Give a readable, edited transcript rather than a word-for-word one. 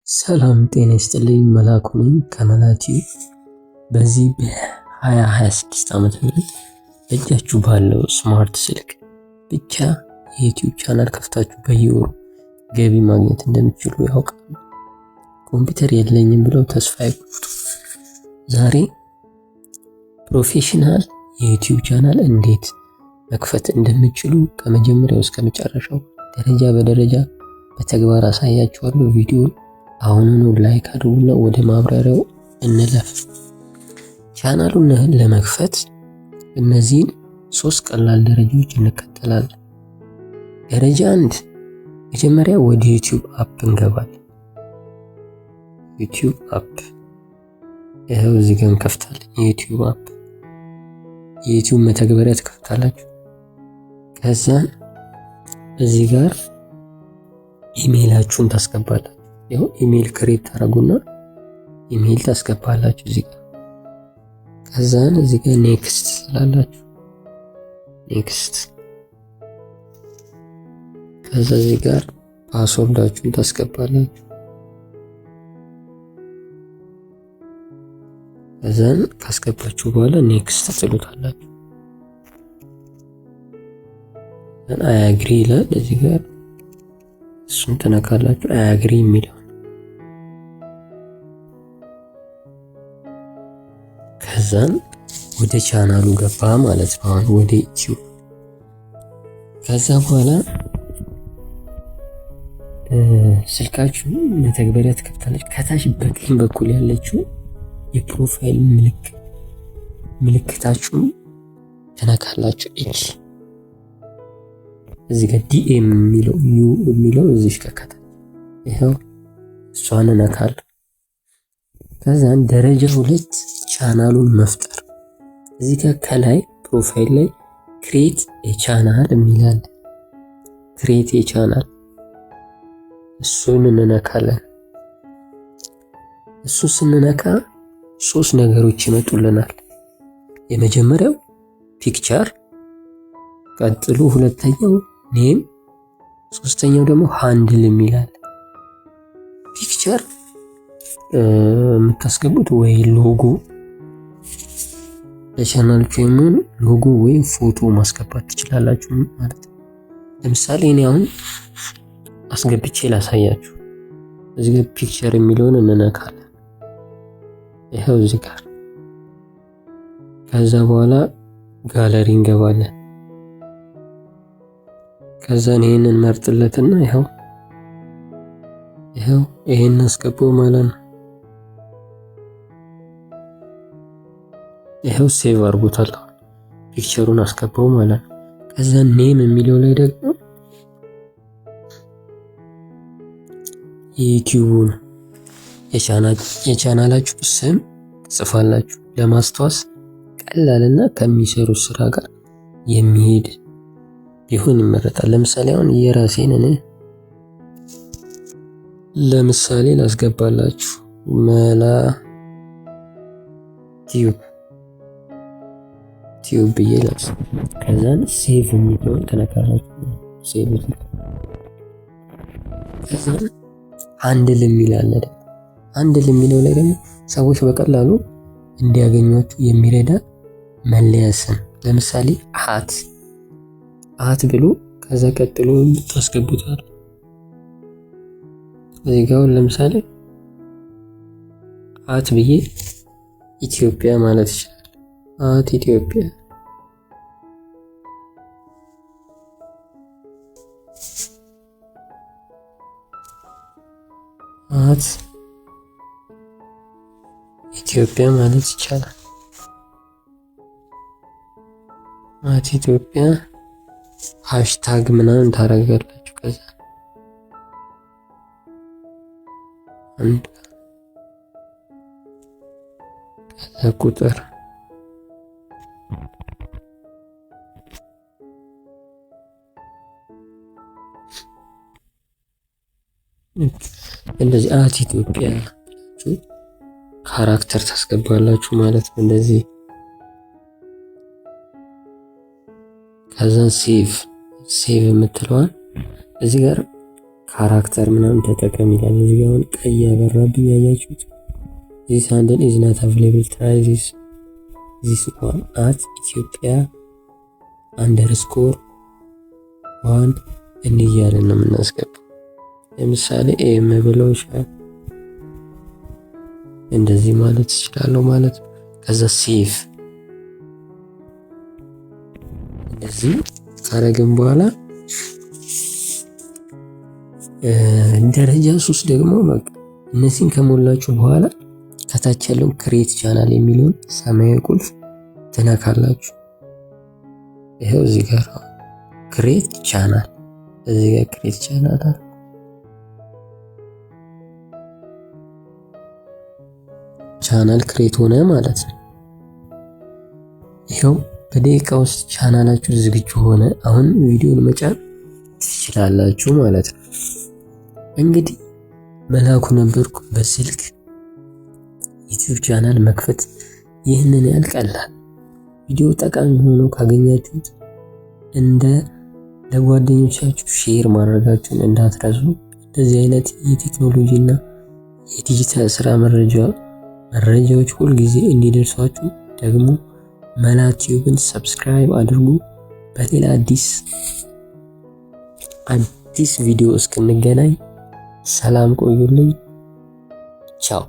ሰላም ጤና ይስጥልኝ። መላኩ ነኝ ከመላቲው። በዚህ በ2026 ዓመተ ምህረት እጃችሁ ባለው ስማርት ስልክ ብቻ የዩቲዩብ ቻናል ከፍታችሁ በየወሩ ገቢ ማግኘት እንደምትችሉ ያውቃሉ? ኮምፒውተር የለኝም ብለው ተስፋ አይቁረጡ። ዛሬ ፕሮፌሽናል የዩቲዩብ ቻናል እንዴት መክፈት እንደምትችሉ ከመጀመሪያው እስከ መጨረሻው ደረጃ በደረጃ በተግባር አሳያችኋለሁ። ቪዲዮውን አሁኑኑ ላይክ አድርጉና ወደ ማብራሪያው እንለፍ። ቻናሉን ለመክፈት እነዚህን 3 ቀላል ደረጃዎች እንከተላለን። ደረጃ 1፣ መጀመሪያ ወደ ዩቲዩብ አፕ እንገባለን። ዩቲዩብ አፕ ይሄው እዚህ ጋር እንከፍታለን። የዩቲዩብ አፕ የዩቲዩብ መተግበሪያ ትከፍታላችሁ። ከዛን እዚህ ጋር ኢሜይላችሁን ታስገባላችሁ። ይሄው ኢሜይል ክሬት ታረጉና ኢሜይል ታስገባላችሁ እዚህ ጋር። ከዛን እዚህ ጋር ኔክስት ትላላችሁ። ኔክስት ከዛ እዚህ ጋር ፓስወርዳችሁን ታስገባላችሁ። ከዛን ካስገባችሁ በኋላ ኔክስት ትሉታላችሁ። አይ አግሪ ይላል እዚህ ጋር እሱን ተነካላችሁ። አይ አግሪ የሚለው ከዛን ወደ ቻናሉ ገባ ማለት ነው። አሁን ወደ ዩቲዩብ ከዛ በኋላ ስልካችሁ መተግበሪያ ትከፍታለች። ከታች በቀኝ በኩል ያለችው የፕሮፋይል ምልክታችሁ ተነካላችሁ። እዚህ ጋር ዲኤም የሚለው እዚህ ጋር ከታች ይሄው እሷን ነካለሁ። ከዛን ደረጃ 2 ቻናሉን መፍጠር። እዚህ ጋር ከላይ ፕሮፋይል ላይ ክሬት የቻናል የሚላል ክሬት የቻናል እሱን እንነካለን። እሱ ስንነካ 3 ነገሮች ይመጡልናል። የመጀመሪያው ፒክቸር፣ ቀጥሎ ሁለተኛው ኔም፣ ሶስተኛው ደግሞ ሃንድል የሚላል። ፒክቸር የምታስገቡት ወይ ሎጎ ለቻናላችሁ የሚሆን ሎጎ ወይ ፎቶ ማስገባት ትችላላችሁ ማለት ነው። ለምሳሌ እኔ አሁን አስገብቼ ላሳያችሁ። እዚህ ጋር ፒክቸር የሚለውን እንነካለን። ይሄው እዚህ ጋር ከዛ በኋላ ጋለሪ እንገባለን። ከዛን ይሄንን መርጥለትና ይሄው ይሄን አስገባው ማለት ነው። ይሄው ሴቭ አድርጎታል። ፒክቸሩን አስገባው ማለት ነው። ከዛን ኔም የሚለው ላይ ደግሞ የዩቲዩቡን የቻናላችሁ ስም ትጽፋላችሁ። ለማስታወስ ቀላልና ከሚሰሩት ስራ ጋር የሚሄድ ቢሆን ይመረጣል። ለምሳሌ አሁን የራሴን እኔ ለምሳሌ ላስገባላችሁ መላ ቲዩብ ብዬ ላስ ከዛን ሴቭ የሚለውን ተነካላችሁ። ሴቭ ከዛን ሃንድል የሚላል ሃንድል የሚለው ላይ ደግሞ ሰዎች በቀላሉ እንዲያገኟችሁ የሚረዳ መለያ ስም፣ ለምሳሌ አት ብሎ ከዛ ቀጥሎ ታስገቡታል። እዚህ ጋር ለምሳሌ አት ብዬ ኢትዮጵያ ማለት ይችላል። አት ኢትዮጵያ አት ኢትዮጵያ ማለት ይቻላል። አት ኢትዮጵያ ሃሽታግ ምናምን ታረጋላችሁ። ከዛ ከዛ ቁጥር እንደዚህ አት ኢትዮጵያ ካራክተር ታስገባላችሁ ማለት ነው። እንደዚህ ከዛን ሴቭ የምትለዋል እዚህ ጋር ካራክተር ምናምን ተጠቀም ይላል። እዚህ ጋር አሁን ቀይ ያበራብኝ ያያችሁት። this handle is not available, try this one at Ethiopia_1 እንያለን ነው የምናስገባው። ለምሳሌ ኤም ብለው ይሻል እንደዚህ ማለት ይችላል ማለት ነው። ከዛ ሴቭ እንደዚህ ካረግን በኋላ ደረጃ 3 ደግሞ በቃ እነዚህን ከሞላችሁ በኋላ ከታች ያለውን ክሬት ቻናል የሚለውን ሰማያዊ ቁልፍ ትነካላችሁ። ይሄው እዚህ ጋር ክሬት ቻናል፣ እዚህ ጋር ክሬት ቻናል ክሬት ሆነ ማለት ነው። ይሄው በደቂቃ ውስጥ ቻናላችሁ ዝግጁ ሆነ። አሁን ቪዲዮን መጫን ትችላላችሁ ማለት ነው። እንግዲህ መላኩ ነበርኩ። በስልክ ዩቲዩብ ቻናል መክፈት ይህንን ያልቀላል። ቪዲዮ ጠቃሚ ሆኖ ካገኛችሁት ለጓደኞቻችሁ ሼር ማድረጋችሁን እንዳትረሱ። እንደዚህ አይነት የቴክኖሎጂና የዲጂታል ስራ መረጃዎች ሁልጊዜ እንዲደርሷችሁ ደግሞ መላ ቲዩብን ሰብስክራይብ አድርጉ። በሌላ አዲስ ቪዲዮ እስክንገናኝ ሰላም ቆዩልኝ። ቻው።